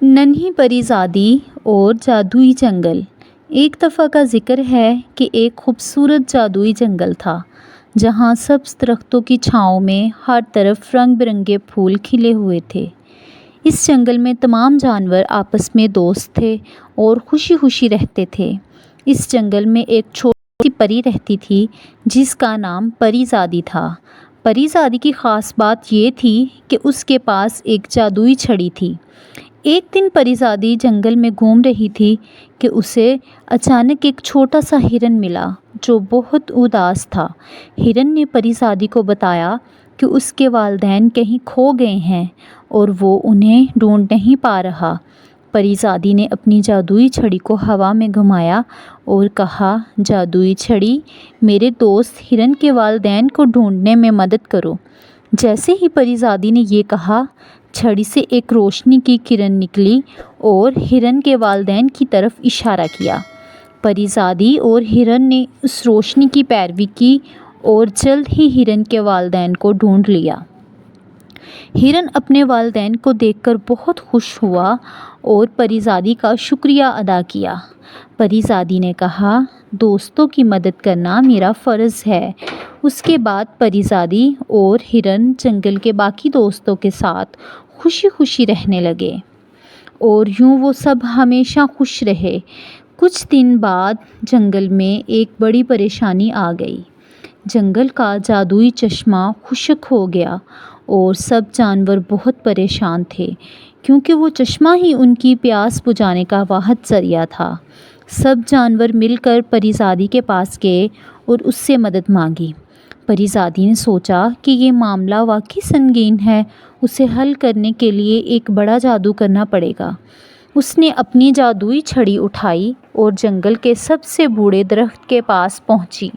ننھی پری زادی اور جادوئی جنگل۔ ایک دفعہ کا ذکر ہے کہ ایک خوبصورت جادوئی جنگل تھا جہاں سبز درختوں کی چھاؤں میں ہر طرف رنگ برنگے پھول کھلے ہوئے تھے۔ اس جنگل میں تمام جانور آپس میں دوست تھے اور خوشی خوشی رہتے تھے۔ اس جنگل میں ایک چھوٹی سی پری رہتی تھی جس کا نام پری زادی تھا۔ پری زادی کی خاص بات یہ تھی کہ اس کے پاس ایک جادوئی چھڑی تھی۔ ایک دن پری زادی جنگل میں گھوم رہی تھی کہ اسے اچانک ایک چھوٹا سا ہرن ملا جو بہت اداس تھا۔ ہرن نے پری زادی کو بتایا کہ اس کے والدین کہیں کھو گئے ہیں اور وہ انہیں ڈھونڈ نہیں پا رہا۔ پری زادی نے اپنی جادوئی چھڑی کو ہوا میں گھمایا اور کہا، جادوئی چھڑی، میرے دوست ہرن کے والدین کو ڈھونڈنے میں مدد کرو۔ جیسے ہی پری زادی نے یہ کہا، چھڑی سے ایک روشنی کی کرن نکلی اور ہرن کے والدین کی طرف اشارہ کیا۔ پری زادی اور ہرن نے اس روشنی کی پیروی کی اور جلد ہی ہرن کے والدین کو ڈھونڈ لیا۔ ہرن اپنے والدین کو دیکھ کر بہت خوش ہوا اور پری زادی کا شکریہ ادا کیا۔ پری زادی نے کہا، دوستوں کی مدد کرنا میرا فرض ہے۔ اس کے بعد پری زادی اور ہرن جنگل کے باقی دوستوں کے ساتھ خوشی خوشی رہنے لگے اور یوں وہ سب ہمیشہ خوش رہے۔ کچھ دن بعد جنگل میں ایک بڑی پریشانی آ گئی۔ جنگل کا جادوئی چشمہ خشک ہو گیا اور سب جانور بہت پریشان تھے کیونکہ وہ چشمہ ہی ان کی پیاس بجھانے کا واحد ذریعہ تھا۔ سب جانور مل کر پری زادی کے پاس گئے اور اس سے مدد مانگی۔ پری زادی نے سوچا کہ یہ معاملہ واقعی سنگین ہے، اسے حل کرنے کے لیے ایک بڑا جادو کرنا پڑے گا۔ اس نے اپنی جادوئی چھڑی اٹھائی اور جنگل کے سب سے بوڑھے درخت کے پاس پہنچی۔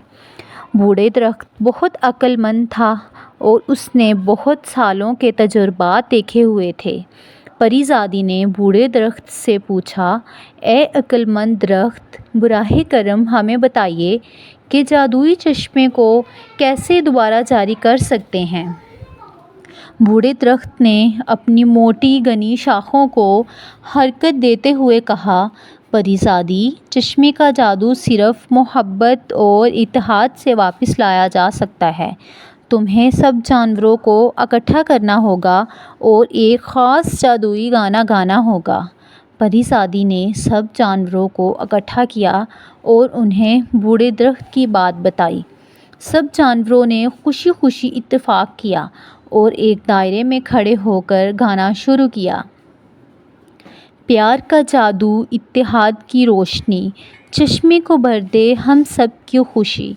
بوڑھے درخت بہت عقل مند تھا اور اس نے بہت سالوں کے تجربات دیکھے ہوئے تھے۔ پری زادی نے بوڑھے درخت سے پوچھا، اے عقل مند درخت، براہ کرم ہمیں بتائیے کہ جادوئی چشمے کو کیسے دوبارہ جاری کر سکتے ہیں۔ بوڑھے درخت نے اپنی موٹی گھنی شاخوں کو حرکت دیتے ہوئے کہا، پری زادی، چشمے کا جادو صرف محبت اور اتحاد سے واپس لایا جا سکتا ہے۔ تمہیں سب جانوروں کو اکٹھا کرنا ہوگا اور ایک خاص جادوئی گانا گانا ہوگا۔ پری زادی نے سب جانوروں کو اکٹھا کیا اور انہیں بوڑھے درخت کی بات بتائی۔ سب جانوروں نے خوشی خوشی اتفاق کیا اور ایک دائرے میں کھڑے ہو کر گانا شروع کیا۔ پیار کا جادو، اتحاد کی روشنی، چشمے کو بھر دے ہم سب کی خوشی۔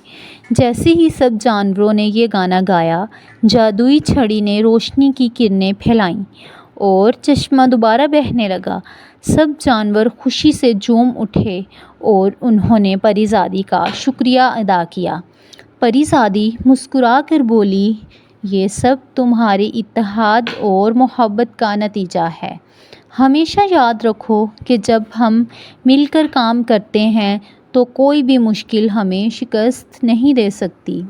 جیسے ہی سب جانوروں نے یہ گانا گایا، جادوئی چھڑی نے روشنی کی کرنیں پھیلائیں اور چشمہ دوبارہ بہنے لگا۔ سب جانور خوشی سے جھوم اٹھے اور انہوں نے پری زادی کا شکریہ ادا کیا۔ پری زادی مسکرا کر بولی، یہ سب تمہارے اتحاد اور محبت کا نتیجہ ہے۔ ہمیشہ یاد رکھو کہ جب ہم مل کر کام کرتے ہیں تو کوئی بھی مشکل ہمیں شکست نہیں دے سکتی۔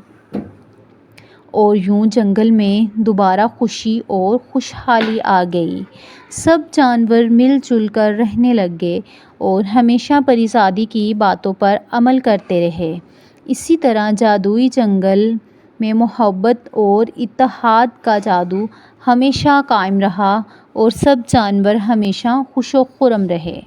اور یوں جنگل میں دوبارہ خوشی اور خوشحالی آ گئی۔ سب جانور مل جل کر رہنے لگے اور ہمیشہ پری زادی کی باتوں پر عمل کرتے رہے۔ اسی طرح جادوئی جنگل میں محبت اور اتحاد کا جادو ہمیشہ قائم رہا اور سب جانور ہمیشہ خوش و خرم رہے۔